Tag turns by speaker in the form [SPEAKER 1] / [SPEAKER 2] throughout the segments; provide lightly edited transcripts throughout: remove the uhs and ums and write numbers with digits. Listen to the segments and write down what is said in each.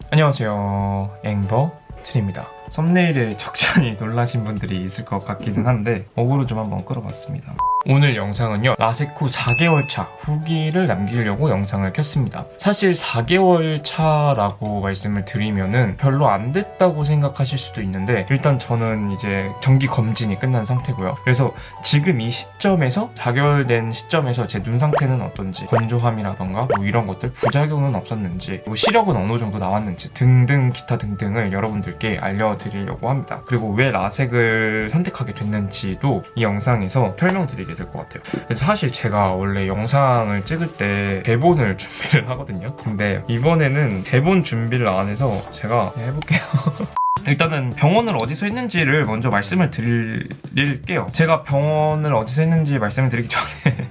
[SPEAKER 1] 안녕하세요, 앵버트리입니다. 썸네일에 적잖이 놀라신 분들이 있을 것 같기는 한데 어그로 좀 한번 끌어봤습니다. 오늘 영상은요, 라섹 후 4개월 차 후기를 남기려고 영상을 켰습니다. 사실 4개월 차라고 말씀을 드리면은 별로 안 됐다고 생각하실 수도 있는데, 일단 저는 이제 정기 검진이 끝난 상태고요. 그래서 지금 이 시점에서 4개월 된 시점에서 제 눈 상태는 어떤지, 건조함이라던가 뭐 이런 것들, 부작용은 없었는지, 뭐 시력은 어느 정도 나왔는지 등등 기타 등등을 여러분들께 알려드리려고 합니다. 그리고 왜 라섹을 선택하게 됐는지도 이 영상에서 설명드리게 될 것 같아요. 그래서 사실 제가 원래 영상을 찍을 때 대본을 준비를 하거든요. 근데 이번에는 대본 준비를 안 해서 제가 해볼게요. 일단은 병원을 어디서 했는지를 먼저 말씀을 드릴게요. 제가 병원을 어디서 했는지 말씀을 드리기 전에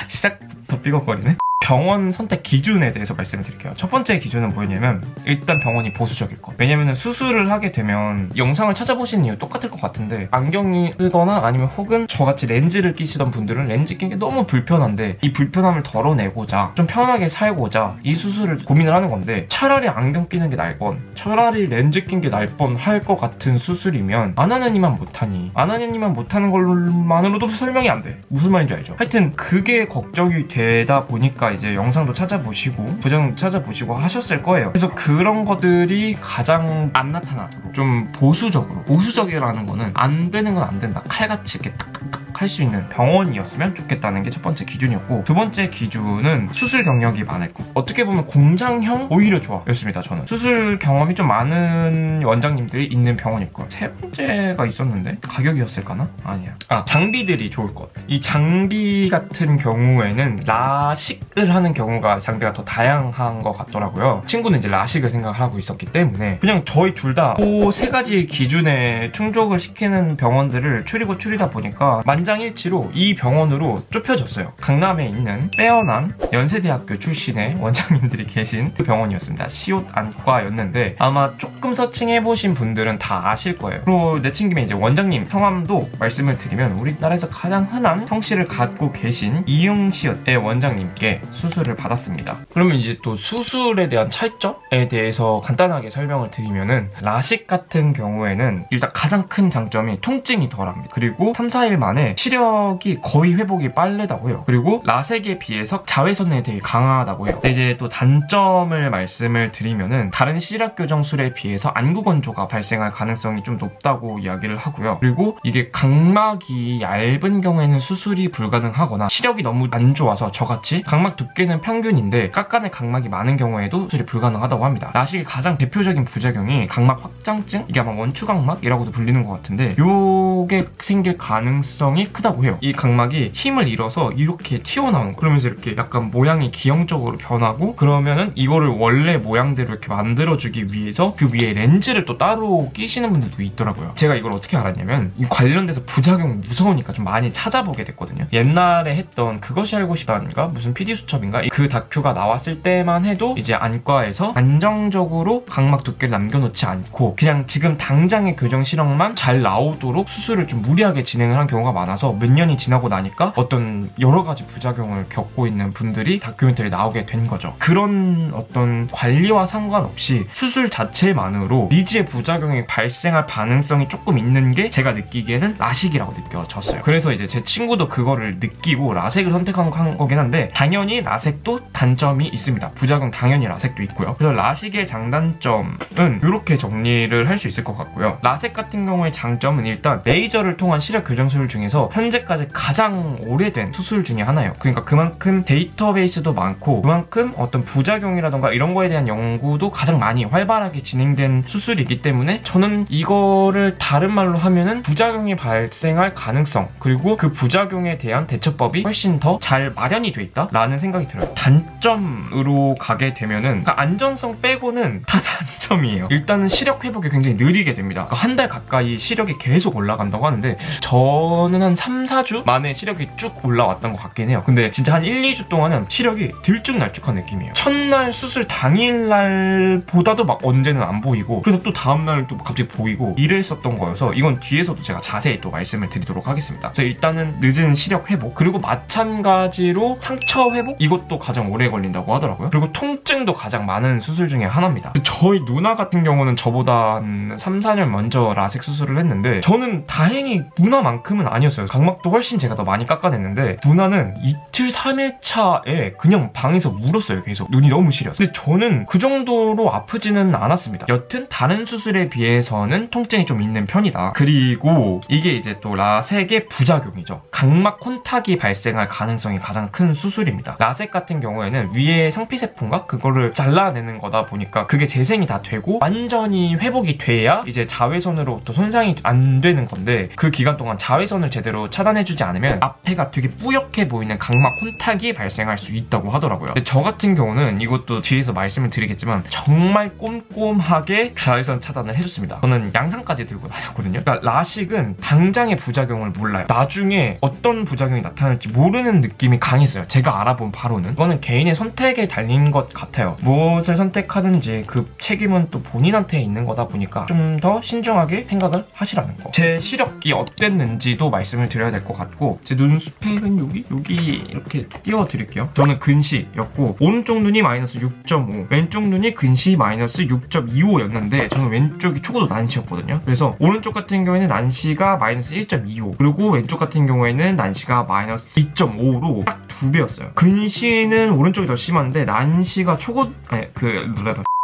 [SPEAKER 1] 시작부터 삐걱거리네. 병원 선택 기준에 대해서 말씀을 드릴게요. 첫 번째 기준은 뭐냐면, 일단 병원이 보수적일 것. 왜냐면 수술을 하게 되면 영상을 찾아보시는 이유 똑같을 것 같은데, 안경이 쓰거나 아니면 혹은 저같이 렌즈를 끼시던 분들은 렌즈 끼는 게 너무 불편한데, 이 불편함을 덜어내고자 좀 편하게 살고자 이 수술을 고민을 하는 건데, 차라리 안경 끼는 게 나을 뻔, 차라리 렌즈 낀 게 나을 뻔 할 것 같은 수술이면 안 하는 이만 못하니, 안 하는 이만 못하는 걸로만으로도 설명이 안 돼. 무슨 말인지 알죠? 하여튼 그게 걱정이 되다 보니까 이제 영상도 찾아보시고 부작용 찾아보시고 하셨을 거예요. 그래서 그런 것들이 가장 안 나타나도록 좀 보수적이라는 거는 안 되는 건 안 된다, 칼같이 이렇게 탁탁탁 할 수 있는 병원이었으면 좋겠다는 게 첫 번째 기준이었고, 두 번째 기준은 수술 경력이 많을 것. 어떻게 보면 공장형 오히려 좋아 였습니다. 저는 수술 경험이 좀 많은 원장님들이 있는 병원일 거예요. 세 번째가 있었는데 가격이었을까나? 아니야. 장비들이 좋을 것. 이 장비 같은 경우에는 라식을 하는 경우가 장비가 더 다양한 것 같더라고요. 친구는 이제 라식을 생각하고 있었기 때문에 그냥 저희 둘 다 그 세 가지 기준에 충족을 시키는 병원들을 추리다 보니까 만장일치로 이 병원으로 좁혀졌어요. 강남에 있는 빼어난 연세대학교 출신의 원장님들이 계신 그 병원이었습니다. 시옷 안과였는데, 아마 조금 서칭해보신 분들은 다 아실 거예요. 그리고 내친 김에 이제 원장님 성함도 말씀을 드리면, 우리나라에서 가장 흔한 성씨를 갖고 계신 이응시옷의 원장님께 수술을 받았습니다. 그러면 이제 또 수술에 대한 차이점에 대해서 간단하게 설명을 드리면은, 라식 같은 경우에는 일단 가장 큰 장점이 통증이 덜합니다. 그리고 3, 4일 만에 시력이 거의 회복이 빠르다고 해요. 그리고 라섹에 비해서 자외선에 되게 강하다고 해요. 근데 이제 또 단점을 말씀을 드리면은, 다른 시력 교정술에 비해서 안구 건조가 발생할 가능성이 좀 높다고 이야기를 하고요. 그리고 이게 각막이 얇은 경우에는 수술이 불가능하거나, 시력이 너무 안 좋아서 저같이 각막 두께는 평균인데 깎아낼 각막이 많은 경우에도 수술이 불가능하다고 합니다. 라식의 가장 대표적인 부작용이 각막 확장증, 이게 아마 원추각막이라고도 불리는 것 같은데, 요게 생길 가능성이 크다고 해요. 이 각막이 힘을 잃어서 이렇게 튀어나오는 거. 그러면서 이렇게 약간 모양이 기형적으로 변하고, 그러면은 이거를 원래 모양대로 이렇게 만들어주기 위해서 그 위에 렌즈를 또 따로 끼시는 분들도 있더라고요. 제가 이걸 어떻게 알았냐면, 이 관련돼서 부작용이 무서우니까 좀 많이 찾아보게 됐거든요. 옛날에 했던 그것이 알고 싶다인가 무슨 PD수첩인가 그 다큐가 나왔을 때만 해도 이제 안과에서 안정적으로 각막 두께를 남겨놓지 않고 그냥 지금 당장의 교정 실험만 잘 나오도록 수술을 좀 무리하게 진행을 한 경우가 많아서, 몇 년이 지나고 나니까 어떤 여러 가지 부작용을 겪고 있는 분들이 다큐멘터리 나오게 된 거죠. 그런 어떤 관리와 상관없이 수술 자체만으로 미지의 부작용이 발생할 가능성이 조금 있는 게 제가 느끼기에는 라식이라고 느껴졌어요. 그래서 이제 제 친구도 그거를 느끼고 라섹을 선택한 거긴 한데, 당연히 라섹도 단점이 있습니다. 부작용 당연히 라섹도 있고요. 그래서 라식의 장단점은 이렇게 정리를 할 수 있을 것 같고요. 라섹 같은 경우의 장점은 일단 레이저를 통한 시력 교정술 중에서 현재까지 가장 오래된 수술 중에 하나예요. 그러니까 그만큼 데이터베이스도 많고, 그만큼 어떤 부작용이라던가 이런 거에 대한 연구도 가장 많이 활발하게 진행된 수술이기 때문에, 저는 이거를 다른 말로 하면은 부작용이 발생할 가능성, 그리고 그 부작용에 대한 대처법이 훨씬 더 잘 마련이 돼 있다라는 생각이 들어요. 단점으로 가게 되면은, 그러니까 안전성 빼고는 다 단점이에요. 일단은 시력 회복이 굉장히 느리게 됩니다. 그러니까 한 달 가까이 시력이 계속 올라간다고 하는데, 저는 한 3, 4주 만에 시력이 쭉 올라왔던 것 같긴 해요. 근데 진짜 한 1, 2주 동안은 시력이 들쭉날쭉한 느낌이에요. 첫날 수술 당일날보다도 막 언제는 안 보이고, 그래서 또 다음날 또 갑자기 보이고 이랬었던 거여서, 이건 뒤에서도 제가 자세히 또 말씀을 드리도록 하겠습니다. 그래서 일단은 늦은 시력 회복, 그리고 마찬가지로 상처 회복, 이것도 가장 오래 걸린다고 하더라고요. 그리고 통증도 가장 많은 수술 중에 하나입니다. 저희 누나 같은 경우는 저보다 한 3, 4년 먼저 라섹 수술을 했는데 저는 다행히 누나만큼은 아니었어요. 각막도 훨씬 제가 더 많이 깎아냈는데 누나는 이틀 3일 차에 그냥 방에서 울었어요. 계속 눈이 너무 시려서. 근데 저는 그 정도로 아프지는 않았습니다. 여튼 다른 수술에 비해서는 통증이 좀 있는 편이다. 그리고 이게 이제 또 라섹의 부작용이죠. 각막 혼탁이 발생할 가능성이 가장 큰 수술입니다. 라섹 같은 경우에는 위에 상피세포인가? 그거를 잘라내는 거다 보니까 그게 재생이 다 되고 완전히 회복이 돼야 이제 자외선으로부터 손상이 안 되는 건데 그 기간 동안 자외선을 제대로 차단해주지 않으면 앞에가 되게 뿌옇게 보이는 각막 혼탁이 발생할 수 있다고 하더라고요. 근데 저 같은 경우는 이것도 뒤에서 말씀을 드리겠지만 정말 꼼꼼하게 자외선 차단을 해줬습니다. 저는 양산까지 들고 다녔거든요. 그러니까 라식은 당장의 부작용을 몰라요. 나중에 어떤 부작용이 나타날지 모르는 느낌이 강했어요. 제가 알아본 바로는. 이거는 개인의 선택에 달린 것 같아요. 무엇을 선택하든지 그 책임은 또 본인한테 있는 거다 보니까 좀 더 신중하게 생각을 하시라는 거. 제 시력이 어땠는지도 말씀을 드려야 될 것 같고 제 눈수팩은 여기 이렇게 띄워드릴게요. 저는 근시였고 오른쪽 눈이 마이너스 6.5 왼쪽 눈이 근시 마이너스 6.25였는데 저는 왼쪽이 초고도 난시였거든요. 그래서 오른쪽 같은 경우에는 난시가 마이너스 1.25 그리고 왼쪽 같은 경우에는 난시가 마이너스 2.5로 딱 2배였어요. 근시는 오른쪽이 더 심한데 난시가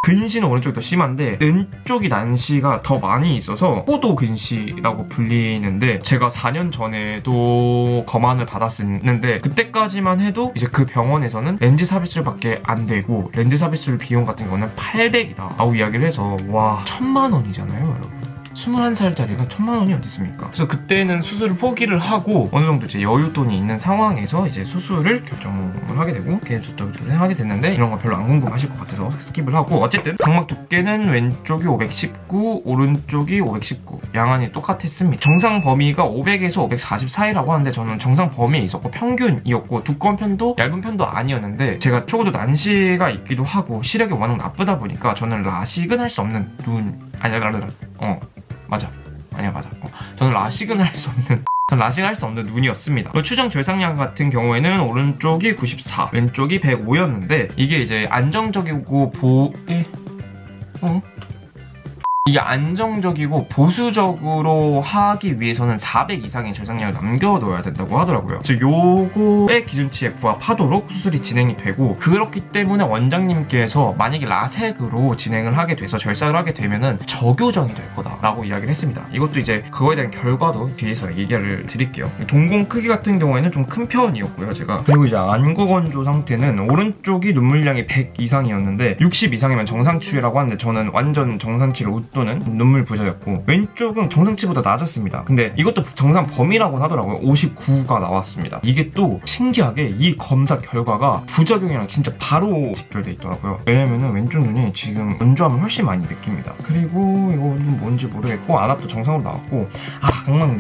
[SPEAKER 1] 근시는 오른쪽이 더 심한데 왼쪽이 난시가 더 많이 있어서 포도 근시라고 불리는데 제가 4년 전에도 검안을 받았었는데 그때까지만 해도 이제 그 병원에서는 렌즈 삽입술밖에 안 되고 렌즈 삽입술 비용 같은 경우는 800이다 라고 이야기를 해서 와 1000만 원이잖아요 여러분. 21살짜리가 1000만 원이 어디 있습니까? 그래서 그때는 수술을 포기를 하고 어느 정도 이제 여윳돈이 있는 상황에서 이제 수술을 결정을 하게 되고 계속 하게 됐는데 이런 거 별로 안 궁금하실 것 같아서 스킵을 하고 어쨌든 각막 두께는 왼쪽이 519, 오른쪽이 519 양안이 똑같았습니다. 정상 범위가 500에서 540 사이라고 하는데 저는 정상 범위에 있었고 평균이었고 두꺼운 편도 얇은 편도 아니었는데 제가 초고도 난시가 있기도 하고 시력이 워낙 나쁘다 보니까 저는 라식은 할 수 없는 저는 라식은 할 수 없는 눈이었습니다. 추정 결상량 같은 경우에는 오른쪽이 94, 왼쪽이 105였는데 이게 이제 안정적이고 이게 안정적이고 보수적으로 하기 위해서는 400 이상의 절상량을 남겨둬야 된다고 하더라고요. 즉 요거의 기준치에 부합하도록 수술이 진행이 되고 그렇기 때문에 원장님께서 만약에 라섹으로 진행을 하게 돼서 절삭을 하게 되면은 저교정이 될 거다라고 이야기를 했습니다. 이것도 이제 그거에 대한 결과도 뒤에서 얘기를 드릴게요. 동공 크기 같은 경우에는 좀 큰 편이었고요 제가. 그리고 이제 안구 건조 상태는 오른쪽이 눈물량이 100 이상이었는데 60 이상이면 정상치라고 하는데 저는 완전 정상치를 또는 눈물 부자였고 왼쪽은 정상치보다 낮았습니다. 근데 이것도 정상 범위라고 하더라고요. 59가 나왔습니다. 이게 또 신기하게 이 검사 결과가 부작용이랑 진짜 바로 직결돼 있더라고요. 왜냐면은 왼쪽 눈이 지금 건조함을 훨씬 많이 느낍니다. 그리고 이거는 뭔지 모르겠고 안압도 정상으로 나왔고 각막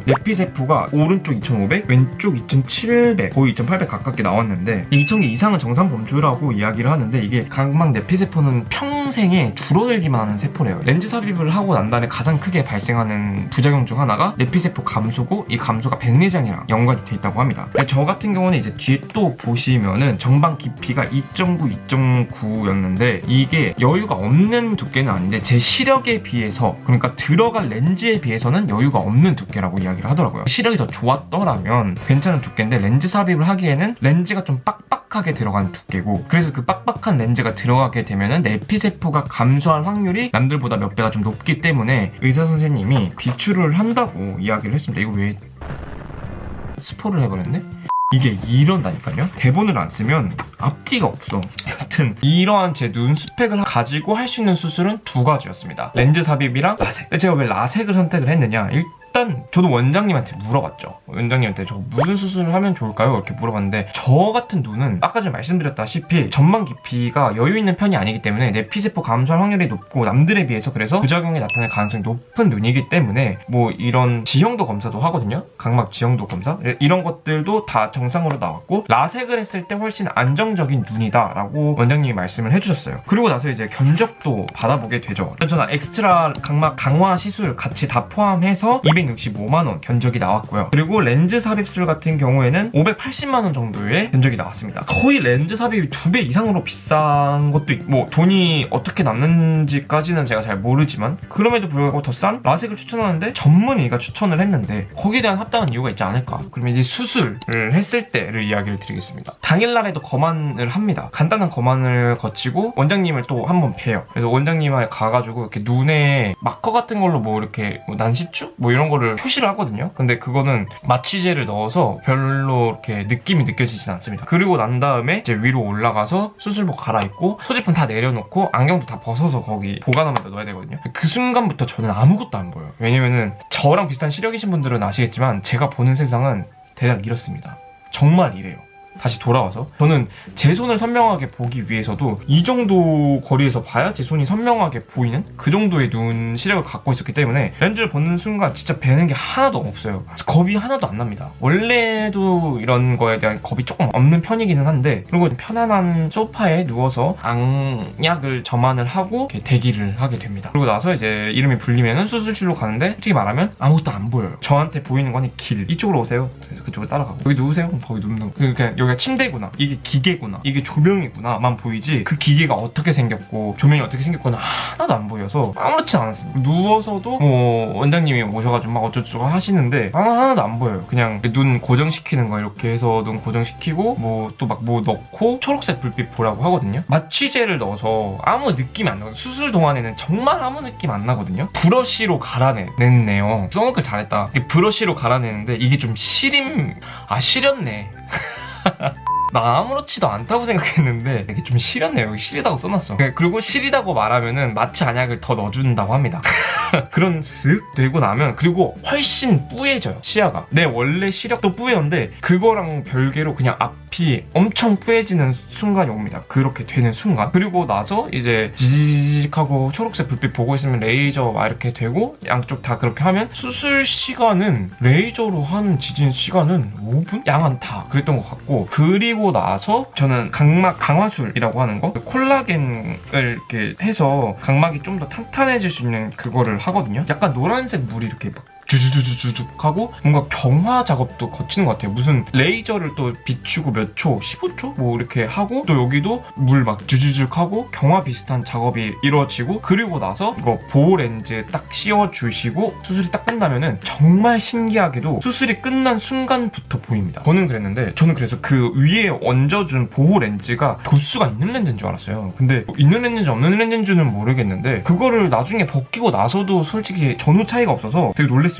[SPEAKER 1] 내피세포가 오른쪽 2500 왼쪽 2700 거의 2800 가깝게 나왔는데 2000개 이상은 정상 범주라고 이야기를 하는데 이게 각막 내피세포는 평생에 줄어들기만 하는 세포래요. 렌즈 삽입을 하고 난 다음에 가장 크게 발생하는 부작용 중 하나가 내피세포 감소고 이 감소가 백내장이랑 연관이 돼 있다고 합니다. 저 같은 경우는 이제 뒤에 또 보시면은 정방 깊이가 2.9, 2.9였는데 이게 여유가 없는 두께는 아닌데 제 시력에 비해서 그러니까 들어갈 렌즈에 비해서는 여유가 없는 두께라고 이야기를 하더라고요. 시력이 더 좋았더라면 괜찮은 두께인데 렌즈 삽입을 하기에는 렌즈가 좀 빡빡하게 들어간 두께고 그래서 그 빡빡한 렌즈가 들어가게 되면은 내피세포가 감소할 확률이 남들보다 몇 배가 좀 높기 때문에 의사 선생님이 비추를 한다고 이야기를 했습니다. 이거 왜 스포를 해버렸네? 이게 이런다니까요? 대본을 안 쓰면 앞뒤가 없어. 여튼 이러한 제 눈스펙을 가지고 할 수 있는 수술은 2가지였습니다. 렌즈 삽입이랑 라섹. 제가 왜 라섹을 선택을 했느냐? 일단 저도 원장님한테 물어봤죠. 원장님한테 저 무슨 수술을 하면 좋을까요? 이렇게 물어봤는데 저 같은 눈은 아까 전에 말씀드렸다시피 전망 깊이가 여유 있는 편이 아니기 때문에 내피세포 감소할 확률이 높고 남들에 비해서 그래서 부작용이 나타날 가능성이 높은 눈이기 때문에 뭐 이런 지형도 검사도 하거든요. 각막 지형도 검사 이런 것들도 다 정상으로 나왔고 라섹을 했을 때 훨씬 안정적인 눈이다 라고 원장님이 말씀을 해주셨어요. 그리고 나서 이제 견적도 받아보게 되죠. 저는 엑스트라 각막 강화 시술 같이 다 포함해서 265만원 견적이 나왔고요. 그리고 렌즈 삽입술 같은 경우에는 580만원 정도의 견적이 나왔습니다. 거의 렌즈 삽입이 2배 이상으로 비싼 것도 있고, 뭐 돈이 어떻게 남는지까지는 제가 잘 모르지만 그럼에도 불구하고 더 싼 라섹을 추천하는데 전문의가 추천을 했는데 거기에 대한 합당한 이유가 있지 않을까. 그러면 이제 수술을 했을 때를 이야기를 드리겠습니다. 당일날에도 검안을 합니다. 간단한 검안을 거치고 원장님을 또 한번 봬요. 그래서 원장님을 가가지고 이렇게 눈에 마커 같은 걸로 뭐 이렇게 뭐 난시축? 뭐 이런 거를 표시를 하거든요. 근데 그거는 마취제를 넣어서 별로 이렇게 느낌이 느껴지진 않습니다. 그리고 난 다음에 이제 위로 올라가서 수술복 갈아입고 소지품 다 내려놓고 안경도 다 벗어서 거기 보관함에다 넣어야 되거든요. 그 순간부터 저는 아무것도 안 보여요. 왜냐면은 저랑 비슷한 시력이신 분들은 아시겠지만 제가 보는 세상은 대략 이렇습니다. 정말 이래요. 다시 돌아와서 저는 제 손을 선명하게 보기 위해서도 이 정도 거리에서 봐야 제 손이 선명하게 보이는 그 정도의 눈 시력을 갖고 있었기 때문에 렌즈를 벗는 순간 진짜 배는 게 하나도 없어요. 겁이 하나도 안 납니다. 원래도 이런 거에 대한 겁이 조금 없는 편이기는 한데, 그리고 편안한 소파에 누워서 앙약을 점안을 하고 이렇게 대기를 하게 됩니다. 그리고 나서 이제 이름이 불리면 수술실로 가는데 솔직히 말하면 아무것도 안 보여요. 저한테 보이는 건 길. 이쪽으로 오세요. 그쪽으로 따라가고 여기 누우세요. 그럼 거기 눕는 거. 그냥 여기가 침대구나, 이게 기계구나, 이게 조명이구나만 보이지 그 기계가 어떻게 생겼고 조명이 어떻게 생겼거나 하나도 안 보여서 아무렇지 않았습니다. 누워서도 뭐 원장님이 오셔가지고 막 어쩌고저쩌고 하시는데 하나도 안 보여요. 그냥 눈 고정시키는 거 이렇게 해서 눈 고정시키고 뭐 또 막 뭐 넣고 초록색 불빛 보라고 하거든요. 마취제를 넣어서 아무 느낌이 안 나거든요. 수술 동안에는 정말 아무 느낌 안 나거든요. 브러쉬로 갈아냈네요. 써놓길 잘했다. 브러쉬로 갈아내는데 이게 좀 시렸네. 나 아무렇지도 않다고 생각했는데 이게 좀 시렸네요. 여기 시리다고 써놨어. 그리고 시리다고 말하면은 마취 안약을 더 넣어준다고 합니다. 그런 쓱 되고 나면 그리고 훨씬 뿌얘져요. 시야가. 내 원래 시력도 뿌였는데 그거랑 별개로 그냥 앞이 엄청 뿌얘지는 순간이 옵니다. 그렇게 되는 순간. 그리고 나서 이제 지직하고 초록색 불빛 보고 있으면 레이저 막 이렇게 되고 양쪽 다 그렇게 하면 수술 시간은 레이저로 하는 지진 시간은 5분? 양한타 그랬던 것 같고, 그리고 나서 저는 각막 강화술이라고 하는 거, 콜라겐을 이렇게 해서 각막이 좀 더 탄탄해질 수 있는 그거를 하거든요. 약간 노란색 물이 이렇게 막 주주주주주죽 하고 뭔가 경화 작업도 거치는 것 같아요. 무슨 레이저를 또 비추고 몇 초, 15초? 뭐 이렇게 하고 또 여기도 물 막 주주죽 하고 경화 비슷한 작업이 이루어지고, 그리고 나서 이거 보호 렌즈 딱 씌워주시고 수술이 딱 끝나면은 정말 신기하게도 수술이 끝난 순간부터 보입니다. 저는 그랬는데, 저는 그래서 그 위에 얹어준 보호 렌즈가 도수가 있는 렌즈인 줄 알았어요. 근데 있는 렌즈인지 없는 렌즈인지는 모르겠는데 그거를 나중에 벗기고 나서도 솔직히 전후 차이가 없어서 되게 놀랬습니다.